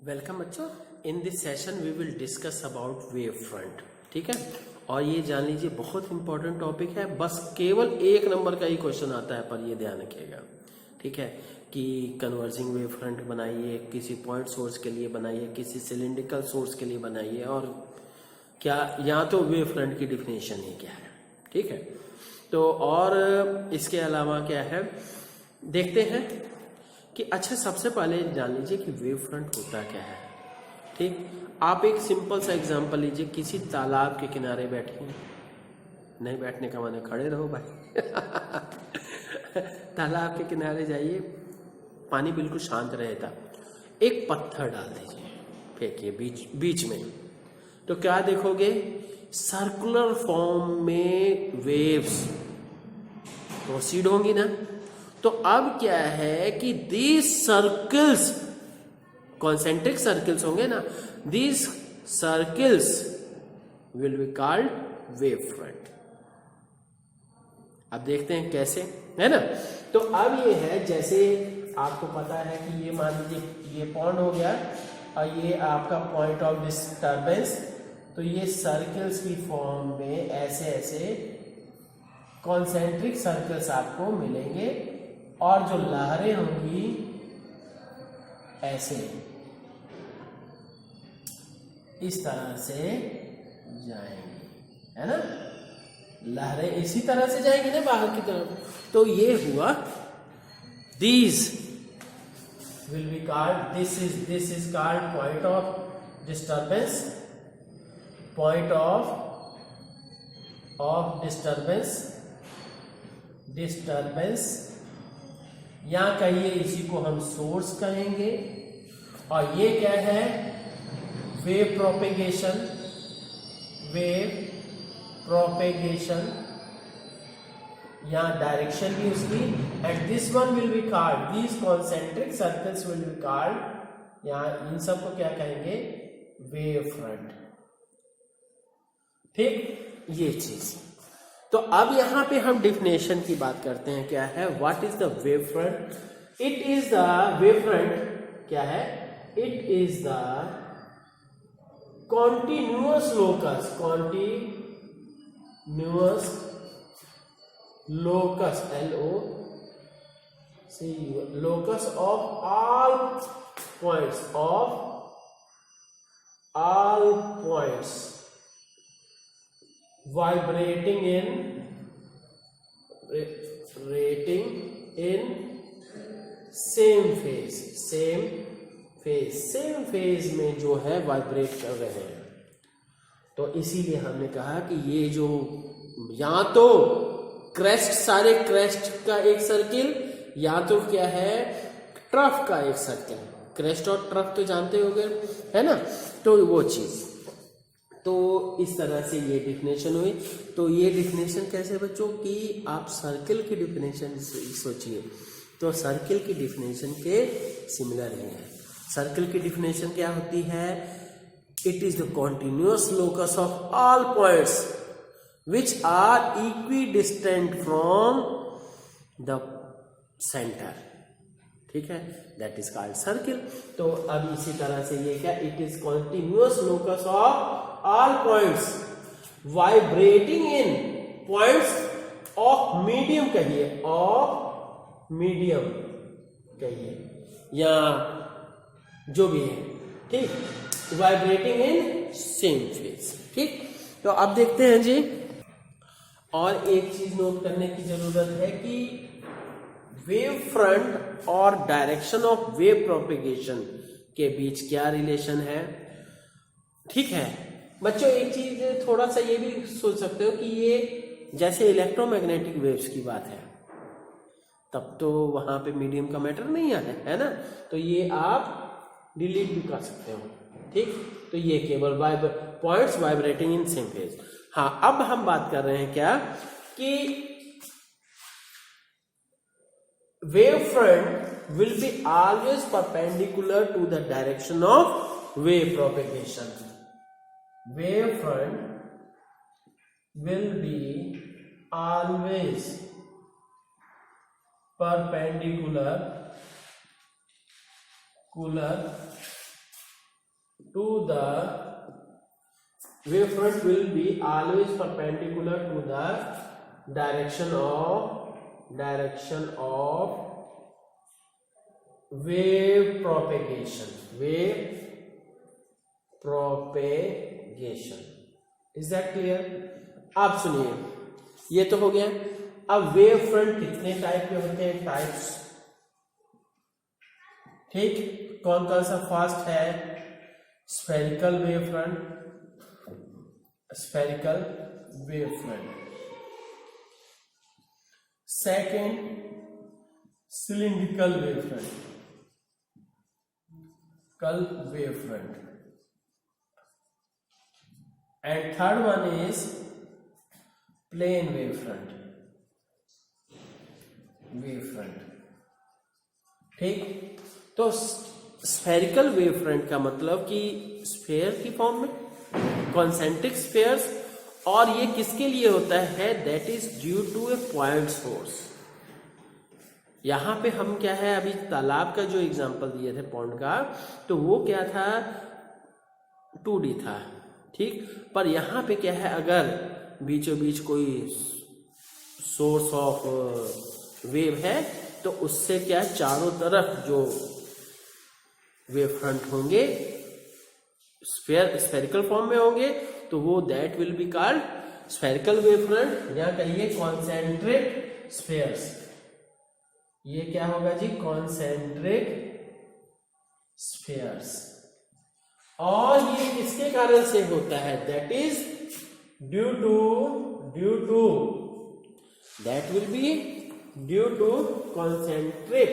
Welcome बच्चों। In this session we will discuss about wave front. ठीक है, और ये जान लीजिए बहुत इंपॉर्टेंट टॉपिक है। बस केवल एक नंबर का ही क्वेश्चन आता है, पर ये ध्यान रखिएगा। ठीक है, कि कन्वर्जिंग वेव फ्रंट बनाइए, किसी पॉइंट सोर्स के लिए बनाइए, किसी सिलिंड्रिकल सोर्स के लिए बनाइए, और क्या या तो वेव फ्रंट की डिफिनेशन ही क्या है। ठीक है, तो और इसके अलावा क्या है देखते हैं कि अच्छा सबसे पहले जान लीजिए कि वेव फ्रंट होता क्या है। ठीक, आप एक सिंपल सा एग्जांपल लीजिए, किसी तालाब के किनारे बैठे हैं। नहीं बैठने का माने खड़े रहो भाई तालाब के किनारे जाइए, पानी बिल्कुल शांत रहेगा, एक पत्थर डाल दीजिए, फेंकिए बीच बीच में, तो क्या देखोगे? सर्कुलर फॉर्म में वेव्स प्रोसीड होंगी ना। तो अब क्या है कि दीज सर्कल्स, कॉन्सेंट्रिक सर्कल्स होंगे ना, these circles will be called wave front. अब देखते हैं कैसे, है ना। तो अब ये है, जैसे आपको पता है कि ये मान लीजिए ये पॉइंट हो गया और ये आपका पॉइंट ऑफ डिस्टर्बेंस, तो ये सर्कल्स की फॉर्म में ऐसे ऐसे कॉन्सेंट्रिक सर्कल्स आपको मिलेंगे, और जो लहरें होंगी ऐसे इस तरह से जाएंगी, है ना। लहरें इसी तरह से जाएंगी ना बाहर की तरफ। तो ये हुआ, these will be called, this is called point of disturbance, point of disturbance, या कहिए इसी को हम सोर्स कहेंगे। और ये क्या है? वेव प्रोपेगेशन, या डायरेक्शन भी उसकी। And this one will be called, these concentric circles will be called, या इन सब को क्या कहेंगे? Wave front. ठीक, ये चीज। तो अब यहां पे हम डिफिनेशन की बात करते हैं। क्या है? What is the wave front? It is the wave front क्या है? It is the continuous locus locus of all points vibrating in same phase में जो है वाइब्रेट कर रहे हैं। तो इसीलिए हमने कहा कि ये जो या तो क्रेस्ट, सारे क्रेस्ट का एक सर्किल, या तो क्या है ट्रफ का एक सर्किल। क्रेस्ट और ट्रफ तो जानते होंगे, है ना। तो वो चीज, तो इस तरह से ये डिफिनेशन हुई। तो ये डिफिनेशन कैसे बच्चों की, आप सर्किल की डिफिनेशन सोचिए, तो सर्किल की डिफिनेशन के सिमिलर ही है। सर्किल की डिफिनेशन क्या होती है? It is the continuous locus of all points which are equidistant from the centre. ठीक है, दैट इज कॉल्ड सर्किल। तो अब इसी तरह से ये क्या, it is continuous locus of all points vibrating in points of medium, कहिए ऑफ मीडियम कहिए, या जो भी है। ठीक, वाइब्रेटिंग इन सेम फेज। ठीक, तो अब देखते हैं जी, और एक चीज नोट करने की जरूरत है कि वेव फ्रंट और डायरेक्शन ऑफ वेव प्रोपेगेशन के बीच क्या रिलेशन है। ठीक है बच्चों, एक चीज थोड़ा सा ये भी सोच सकते हो कि ये जैसे इलेक्ट्रोमैग्नेटिक वेव्स की बात है, तब तो वहां पे मीडियम का मैटर नहीं है ना। तो ये आप डिलीट भी कर सकते हो। ठीक, तो ये केवल points vibrating in same phase. हाँ, अब हम बात कर रहे हैं क्या कि wave front will be always perpendicular to the direction of wave propagation. Wave front will be always perpendicular to the wavefront will be always perpendicular to the direction of wave propagation. Is that clear? आप सुनिए, ये तो हो गया। अब wave front कितने type के होते हैं? टाइप्स, ठीक। कौन कौन सा? फर्स्ट है spherical wave front, second cylindrical wave front, and third one is plane wave front, ठीक। तो स्फेरिकल वेव फ्रंट का मतलब कि स्फेयर की फॉर्म में, कॉन्सेंट्रिक स्फेयर्स, और ये किसके लिए होता है? That is due to a point source. यहां पे हम क्या है, अभी तालाब का जो एग्जांपल दिए थे पॉन्ड का, तो वो क्या था? 2D था, ठीक। पर यहां पे क्या है, अगर बीचों बीच कोई सोर्स ऑफ वेव है तो उससे क्या चारों तरफ जो वेव फ्रंट होंगे स्फेरिकल फॉर्म में होंगे, तो वो that will be called spherical wave front, या कहिए कॉन्सेंट्रिक स्फेयर्स। ये क्या होगा जी? Concentric spheres. और ये किसके कारण से होता है? That is due to that will be due to concentric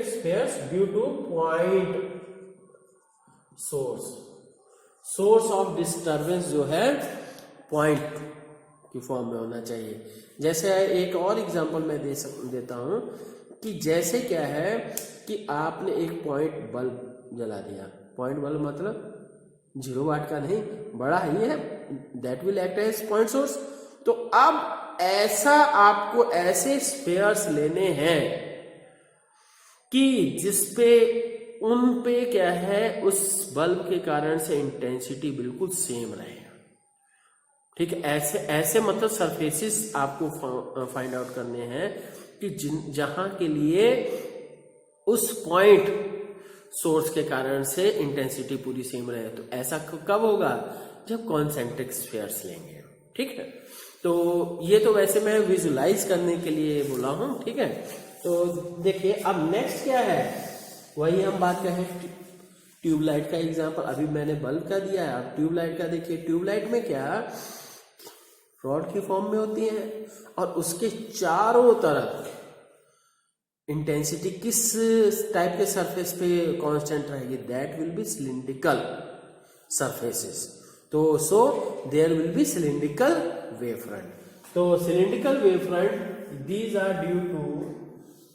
spheres due to point source of disturbance जो है पॉइंट की फॉर्म में होना चाहिए। जैसे एक और एग्जांपल मैं देता हूं कि जैसे क्या है कि आपने एक पॉइंट बल्ब जला दिया। पॉइंट बल्ब मतलब 0 वाट का नहीं, बड़ा ही है, that will act as point source. तो अब ऐसा आपको ऐसे स्फेयर्स लेने हैं कि जिसपे उन पे क्या है, उस बल्ब के कारण से इंटेंसिटी बिल्कुल सेम रहे, ठीक है। ऐसे मतलब सरफेसेस आपको फाइंड आउट करने हैं कि जहां के लिए उस पॉइंट सोर्स के कारण से इंटेंसिटी पूरी सेम रहे। तो ऐसा कब होगा? जब कॉन्सेंट्रिक स्फेयर्स लेंगे, ठीक है। तो ये तो वैसे मैं विजुलाइज करने के लिए बोला हूं, ठीक है। तो देखिए अब नेक्स्ट क्या है, वही हम बात करें ट्यूबलाइट का एग्जांपल। अभी मैंने बल्ब का दिया है, अब ट्यूबलाइट का देखिए। ट्यूबलाइट में क्या रॉड की फॉर्म में होती है और उसके चारों तरफ इंटेंसिटी किस टाइप के सरफेस पे कांस्टेंट रहेगी? That will be cylindrical surfaces. तो so there will be cylindrical wave front. तो cylindrical wave front, these are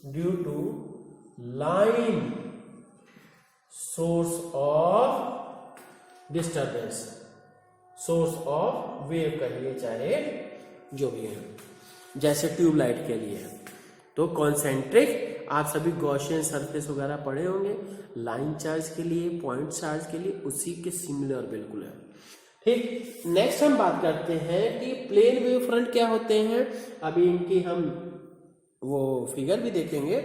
due to line source of disturbance, source of wave कहिए चाहे जो भी है, जैसे ट्यूबलाइट के लिए। तो कॉन्सेंट्रिक, आप सभी गॉसियन सरफेस वगैरह पढ़े होंगे, लाइन चार्ज के लिए, पॉइंट चार्ज के लिए उसी के सिमिलर बिल्कुल है, ठीक। नेक्स्ट हम बात करते हैं कि प्लेन वेव फ्रंट क्या होते हैं। अभी इनकी हम वो फिगर भी देखेंगे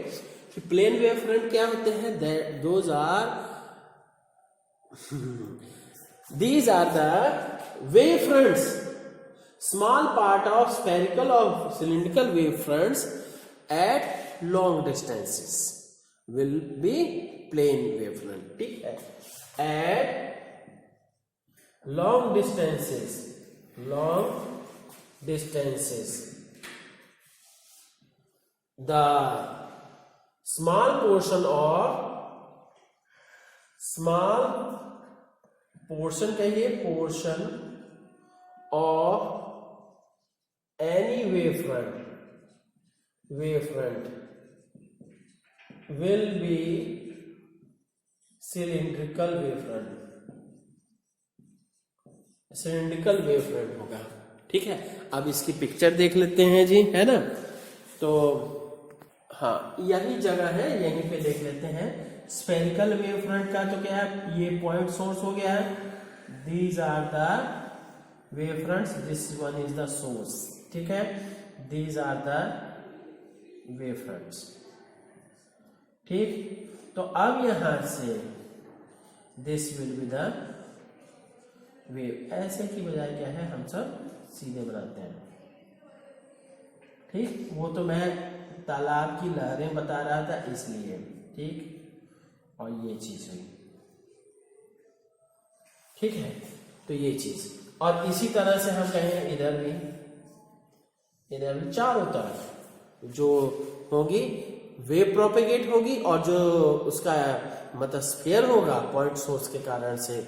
कि प्लेन वेव फ्रंट क्या होते हैं। These are the wave fronts, small part of spherical or cylindrical wave fronts at long distances will be plane wave front, ठीक है। At long distances, the small portion कहिए, portion of any wave front will be cylindrical wave front होगा, ठीक है। अब इसकी picture देख लेते हैं जी, है ना। तो हाँ यही जगह है, यहीं पे देख लेते हैं। स्फेरिकल वेव फ्रंट का तो क्या है, ये पॉइंट सोर्स हो गया है, these are the wave fronts, this one is the source, ठीक है, these are the wave fronts, ठीक। तो अब यहां से this will be the wave, ऐसे की बजाय क्या है हम सब सीधे बनाते हैं, ठीक। वो तो मैं तालाब की लहरें बता रहा था इसलिए, ठीक। और ये चीज हुई, ठीक है, तो ये चीज, और इसी तरह से हम कहें इधर भी चारों तरफ जो होगी वेव प्रोपेगेट होगी, और जो उसका मतलब स्फीयर होगा पॉइंट सोर्स के कारण से,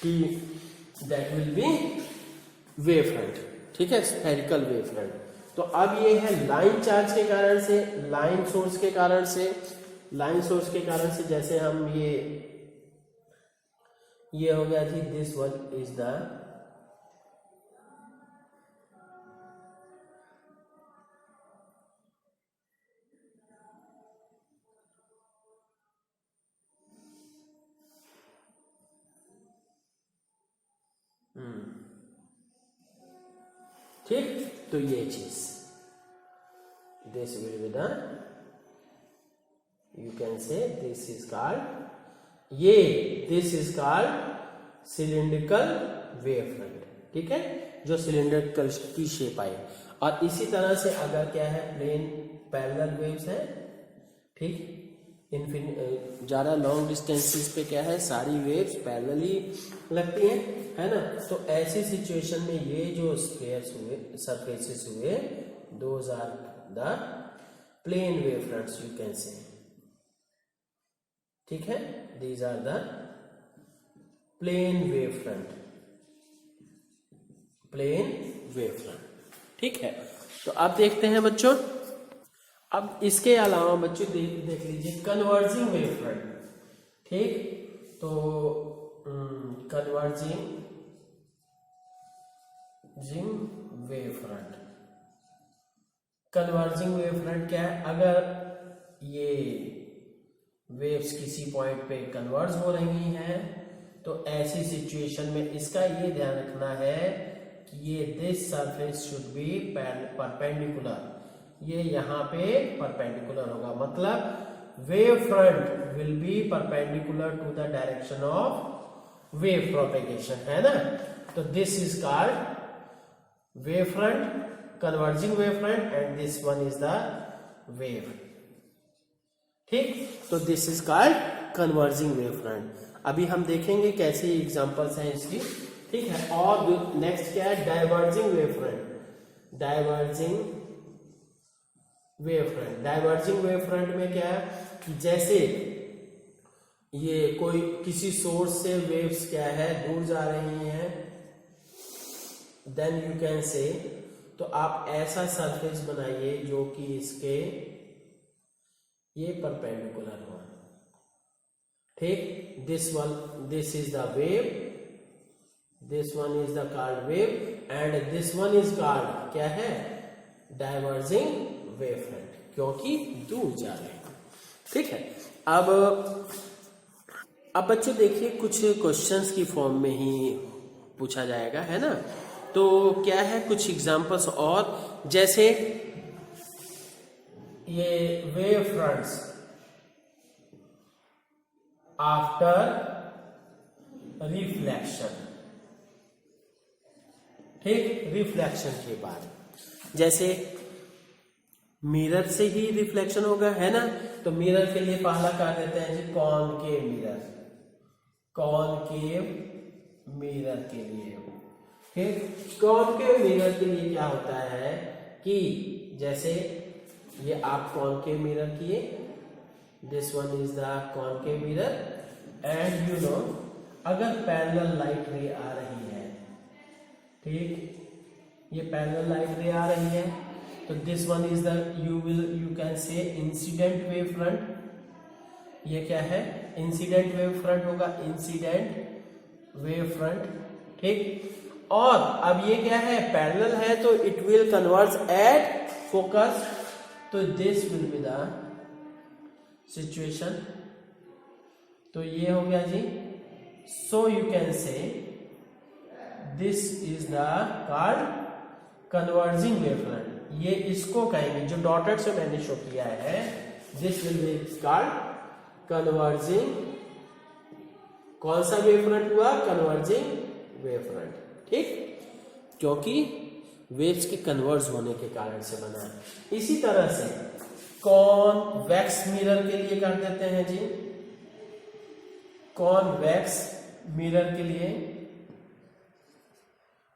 कि that will B wave front, ठीक है, स्फेरिकल वेव फ्रंट। तो अब ये है लाइन चार्ज के कारण से, लाइन सोर्स के कारण से, जैसे हम ये हो गया थी, दिस वन इज द ठीक। तो ये चीज this will be the, you can say this is called, this is called cylindrical wave front, ठीक है, जो सिलिंड्रिकल की शेप आई। और इसी तरह से अगर क्या है प्लेन पैरेलल वेव्स है, ठीक, ज़्यादा लॉन्ग डिस्टेंसेस पे क्या है सारी वेव्स पैरेलल ही लगती हैं, है ना। तो ऐसी सिचुएशन में ये जो स्फीयर्स हुए, सरफेसेस हुए, those are the plane wave fronts, you can say, ठीक है, these are the plane wave front, ठीक है। तो अब देखते हैं बच्चों, अब इसके अलावा बच्चों देख लीजिए कन्वर्जिंग वेव फ्रंट, ठीक। तो कन्वर्जिंग वेव फ्रंट क्या है, अगर ये वेव्स किसी पॉइंट पे कन्वर्ज हो रही हैं, तो ऐसी सिचुएशन में इसका ये ध्यान रखना है कि ये this surface should be perpendicular, ये यहाँ पे परपेंडिकुलर होगा, मतलब wave front will be perpendicular to the direction of wave propagation, है ना। तो this is called wave front, converging wave front, and this one is the wave, ठीक। तो this is called converging wave front. अभी हम देखेंगे कैसे examples हैं इसकी, ठीक है। और नेक्स्ट क्या है, diverging wave front. Diverging wave front में क्या है कि जैसे ये कोई किसी सोर्स से वेव्स क्या है दूर जा रही हैं, देन यू कैन से, तो आप ऐसा सरफेस बनाइए जो कि इसके ये परपेंडिकुलर हो, ठीक। This is the wave, this one is the called wave, and this one is called क्या है, डाइवर्जिंग वेव फ्रंट, क्योंकि दूर जा रहे हैं, ठीक है। अब बच्चों देखिए कुछ क्वेश्चंस की फॉर्म में ही पूछा जाएगा, है ना। तो क्या है कुछ एग्जांपल्स, और जैसे ये वेव फ्रंट्स आफ्टर रिफ्लेक्शन, ठीक, रिफ्लेक्शन के बाद, जैसे मिरर से ही रिफ्लेक्शन होगा, है ना। तो मिरर के लिए पहला क्या देते हैं जी, कॉनकेव मिरर के लिए, ठीक। कॉनकेव मिरर के लिए क्या होता है कि जैसे ये आप कॉनकेव मिरर किए, this one is the concave mirror, and you know अगर पैरेलल लाइट रे आ रही है, ठीक, ये पैरेलल लाइट रे आ रही है, तो this one is the you can say incident wave front, ये क्या है, इंसिडेंट वेव फ्रंट होगा, इंसिडेंट वेव फ्रंट, ठीक। और अब ये क्या है, पैरेलल है, तो it will converge at focus तो this will be the situation. तो ये हो गया जी। So you can say this is the called converging wave front. ये इसको कहेंगे, जो डॉटेड से मैंने शो किया है, this will be called converging. कौन सा वेव फ्रंट हुआ? Converging wave front. ठीक, क्योंकि वेव्स के कन्वर्ज होने के कारण से बना है। इसी तरह से कॉन्वेक्स मिरर के लिए कर देते हैं जी। कॉन्वेक्स मिरर के लिए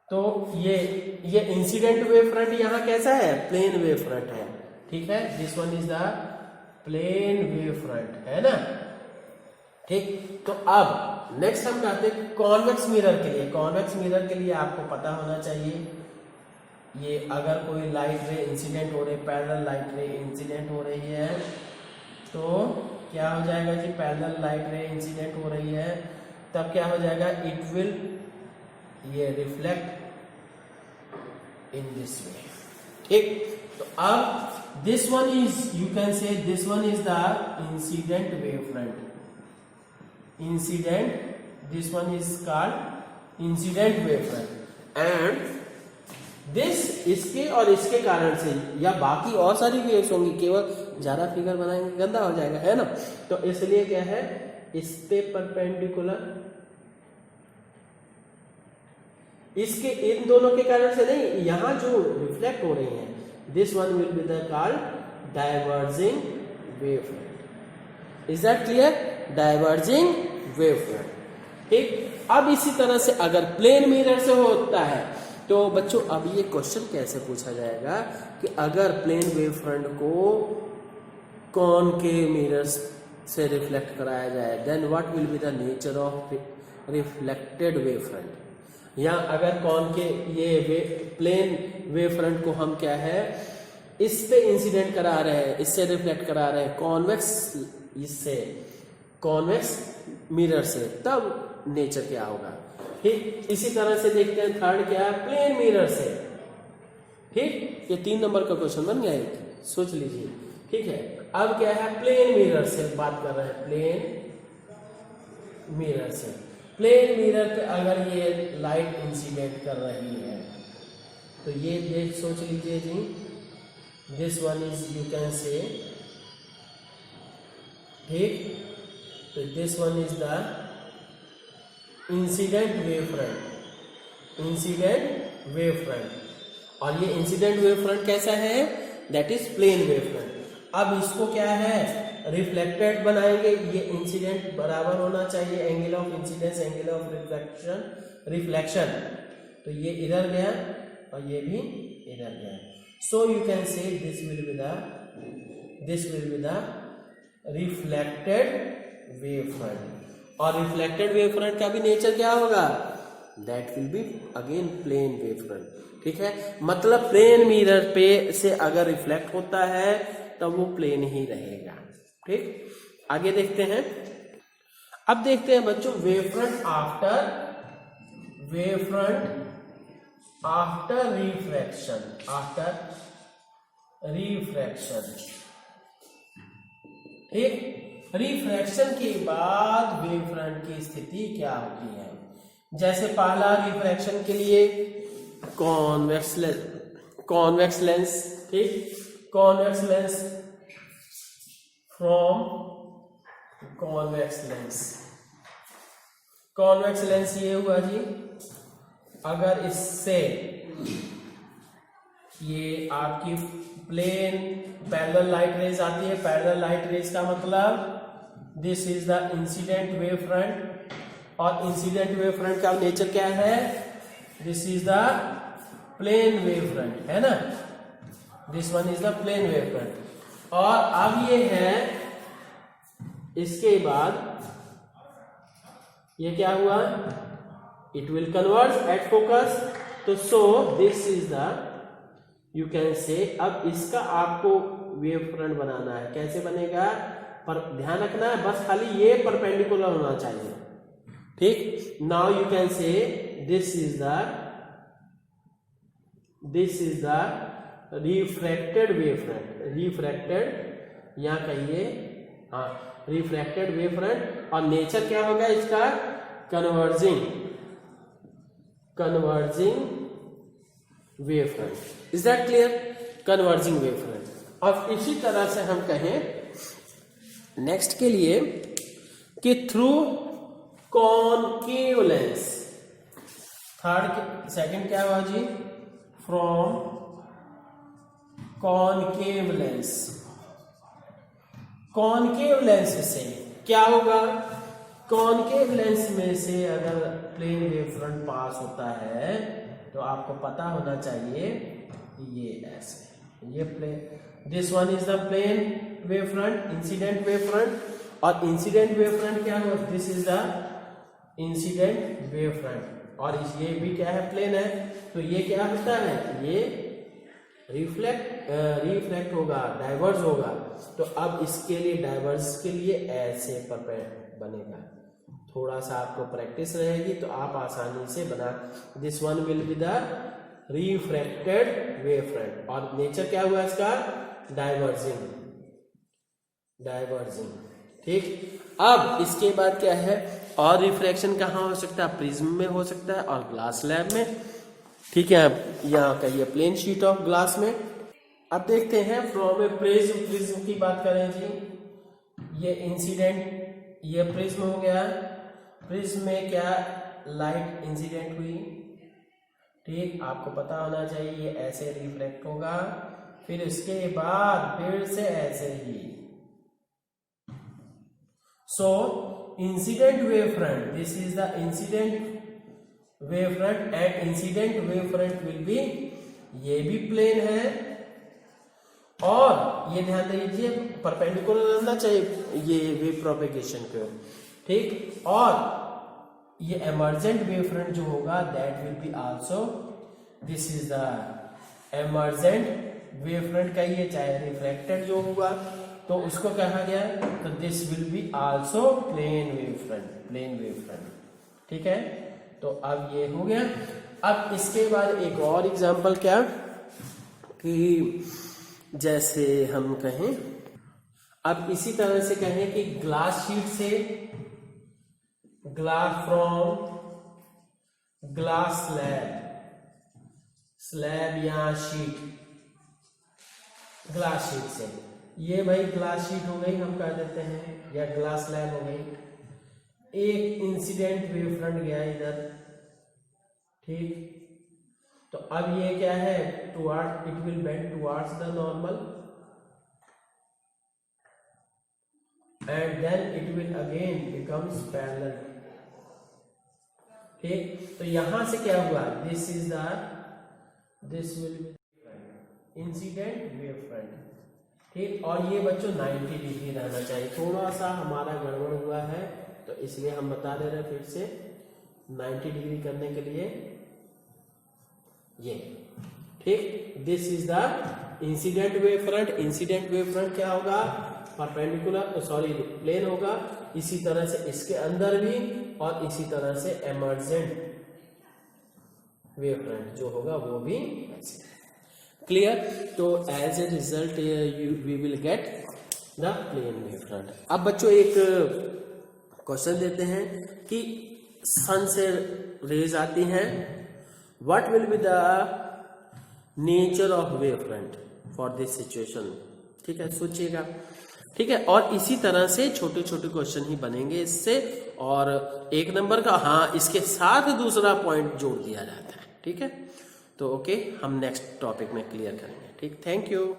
तो ये इंसिडेंट वेव फ्रंट यहां कैसा है? प्लेन वेव फ्रंट है। ठीक है, this one is the plane wave front, है ना। ठीक, तो अब नेक्स्ट हम कहते हैं कॉन्वेक्स मिरर के लिए। कॉन्वेक्स मिरर के लिए आपको पता होना चाहिए, ये अगर कोई लाइट रे इंसिडेंट हो रही, पैरेलल लाइट रे इंसिडेंट हो रही है, तो क्या हो जाएगा जी? पैरेलल लाइट रे इंसिडेंट हो रही है, तब क्या हो जाएगा? इट विल ये रिफ्लेक्ट इन दिस वे। ठीक, तो अब this one is, you can say this one is the incident wave front. Incident, this one is called incident wave front. And this, इसके और इसके कारण से, या बाकी और सारी वेव्स होंगी, केवल ज्यादा फिगर बनाएंगे गंदा हो जाएगा, है ना। तो इसलिए क्या है, इस पे परपेंडिकुलर, इसके इन दोनों के कारण से नहीं, यहां जो रिफ्लेक्ट हो रही है, this one will be the called diverging wave front. Is that clear? Diverging wave front. ठीक, अब इसी तरह से अगर प्लेन मिरर से होता है, तो बच्चों अब ये क्वेश्चन कैसे पूछा जाएगा कि अगर प्लेन वेव फ्रंट को कॉनकेव मिरर्स से रिफ्लेक्ट कराया जाए, then what will be the nature of reflected wave front. या अगर कॉनकेव ये प्लेन वेव फ्रंट को हम क्या है, इस पे इंसिडेंट करा रहे हैं, इससे रिफ्लेक्ट करा रहे हैं, कॉन्वेक्स, इससे कॉन्वेक्स मिरर से, तब नेचर क्या होगा। ठीक, इसी तरह से देखते हैं थर्ड क्या है, प्लेन मिरर से। ठीक, ये 3 नंबर का क्वेश्चन बन गया एक, सोच लीजिए। ठीक है, अब क्या है, प्लेन मिरर से बात कर रहे हैं, प्लेन मिरर से। प्लेन मिरर पे अगर ये लाइट इंसिडेंट कर रही है, तो ये देख सोच लीजिए जी, this one is, you can say, ठीक, तो this one is the incident wave front. Incident wave front, और ये इंसिडेंट वेव फ्रंट कैसा है? That is plane wave front. अब इसको क्या है, रिफ्लेक्टेड बनाएंगे। ये इंसिडेंट बराबर होना चाहिए, angle of incidence angle of reflection. तो ये इधर गया और ये भी इधर गया। So you can say this will be the reflected wave front. और रिफ्लेक्टेड वेव फ्रंट का भी नेचर क्या होगा? That will be again plane wave front. ठीक है, मतलब प्लेन मिरर पे से अगर रिफ्लेक्ट होता है तब वो प्लेन ही रहेगा। ठीक, आगे देखते हैं। अब देखते हैं बच्चों वेव फ्रंट आफ्टर रिफ्रैक्शन। ठीक, रिफ्रैक्शन के बाद वेव फ्रंट की स्थिति क्या होती है? जैसे पहला रिफ्रैक्शन के लिए कॉन्वेक्स लेंस, ठीक, convex lens from convex lens ये हुआ जी। अगर इससे ये आपकी प्लेन पैरेलल लाइट रेज आती है, पैरेलल लाइट रेज का मतलब this is the incident wave front, और इंसिडेंट वेव फ्रंट का नेचर क्या है? This is the plane wave front, है ना। This one is the plane wave front. और अब ये है, इसके बाद ये क्या हुआ? It will converge at focus. तो so this is the, you can say, अब इसका आपको वेव फ्रंट बनाना है। कैसे बनेगा? पर ध्यान रखना है, बस खाली ये परपेंडिकुलर होना चाहिए। ठीक, now you can say this is the refracted wave front, refracted या कहिए हाँ रिफ्रैक्टेड वेव फ्रंट। और नेचर क्या होगा इसका, converging wave front. Is that clear, converging wave front. अब इसी तरह से हम कहें नेक्स्ट के लिए कि थ्रू कॉनकेव लेंस, सेकंड क्या हुआ जी, from concave lens. Concave lens से क्या होगा, कॉनकेव लेंस में से अगर प्लेन वेव फ्रंट पास होता है तो आपको पता होना चाहिए ये ऐसे, ये plane, this one is the plane wave front, incident wave front. और इंसिडेंट वेव फ्रंट क्या हुआ, this is the incident wave front. और ये भी क्या है, प्लेन है, तो ये क्या होता है, ये रिफ्लेक्ट होगा, डाइवर्ज होगा। तो अब इसके लिए डाइवर्ज के लिए ऐसे परपेंडिकुलर बनेगा। थोड़ा सा आपको प्रैक्टिस रहेगी तो आप आसानी से बना, this one will be the refracted wave front. और नेचर क्या हुआ इसका, डाइवर्जिंग। ठीक, अब इसके बाद क्या है, और रिफ्रैक्शन कहाँ हो सकता है, प्रिज्म में हो सकता है और ग्लास स्लैब में। ठीक है, यहाँ का ये प्लेन शीट ऑफ ग्लास में। अब देखते हैं फ्रॉम ए प्रिज्म की बात करें जी, ये इंसिडेंट, ये प्रिज्म हो गया, प्रिज्म में क्या लाइट इंसिडेंट हुई। ठीक, आपको पता होना चाहिए ये ऐसे रिफ्लेक्ट होगा, फिर इसके बाद फिर से ऐसे ही। So incident wave front, this is the incident wave front and incident wave front will be, ये भी प्लेन है और ये ध्यान दीजिए परपेंडिकुलर रहना चाहिए ये वेव प्रोपेगेशन को। ठीक, और ये एमर्जेंट वेव फ्रंट जो होगा that will be also, this is the emergent wave front, कहिए चाहे रिफ्लेक्टेड जो होगा तो उसको कहा गया, तो this will be also plane wave front. ठीक है, तो अब ये हो गया। अब इसके बाद एक और एग्जांपल क्या, कि जैसे हम कहें, अब इसी तरह से कहें कि ग्लास शीट से, ग्लास फ्रॉम ग्लास स्लैब या शीट, ग्लास शीट से, ये भाई ग्लास शीट हो गई हम कह देते हैं, या ग्लास स्लैब हो गई। एक इंसिडेंट वेव फ्रंट गया इधर, ठीक, तो अब ये क्या है, toward, it will bend towards the normal and then it will again becomes parallel. ठीक, तो यहां से क्या हुआ, this will be incident wave front. ठीक, और ये बच्चों 90 डिग्री रहना चाहिए। थोड़ा सा हमारा गड़बड़ हुआ है तो इसलिए हम बता दे रहे हैं फिर से, 90 डिग्री करने के लिए ये। ठीक, this is the incident wave front. Incident wave front क्या होगा, परपेंडिकुलर, सॉरी प्लेन होगा। इसी तरह से इसके अंदर भी, और इसी तरह से एमर्जेंट वेव फ्रंट जो होगा वो भी ऐसे। क्लियर, तो as a result we will get the plane wave front. अब बच्चों एक क्वेश्चन देते हैं कि सन से रेज आती हैं, what will be the nature of wave front for this situation. ठीक है, सोचिएगा। ठीक है, और इसी तरह से छोटे छोटे क्वेश्चन ही बनेंगे इससे, और एक नंबर का, हाँ, इसके साथ दूसरा पॉइंट जोड़ दिया जाता है। ठीक है, तो ओके, हम नेक्स्ट टॉपिक में क्लियर करेंगे। ठीक, थैंक यू।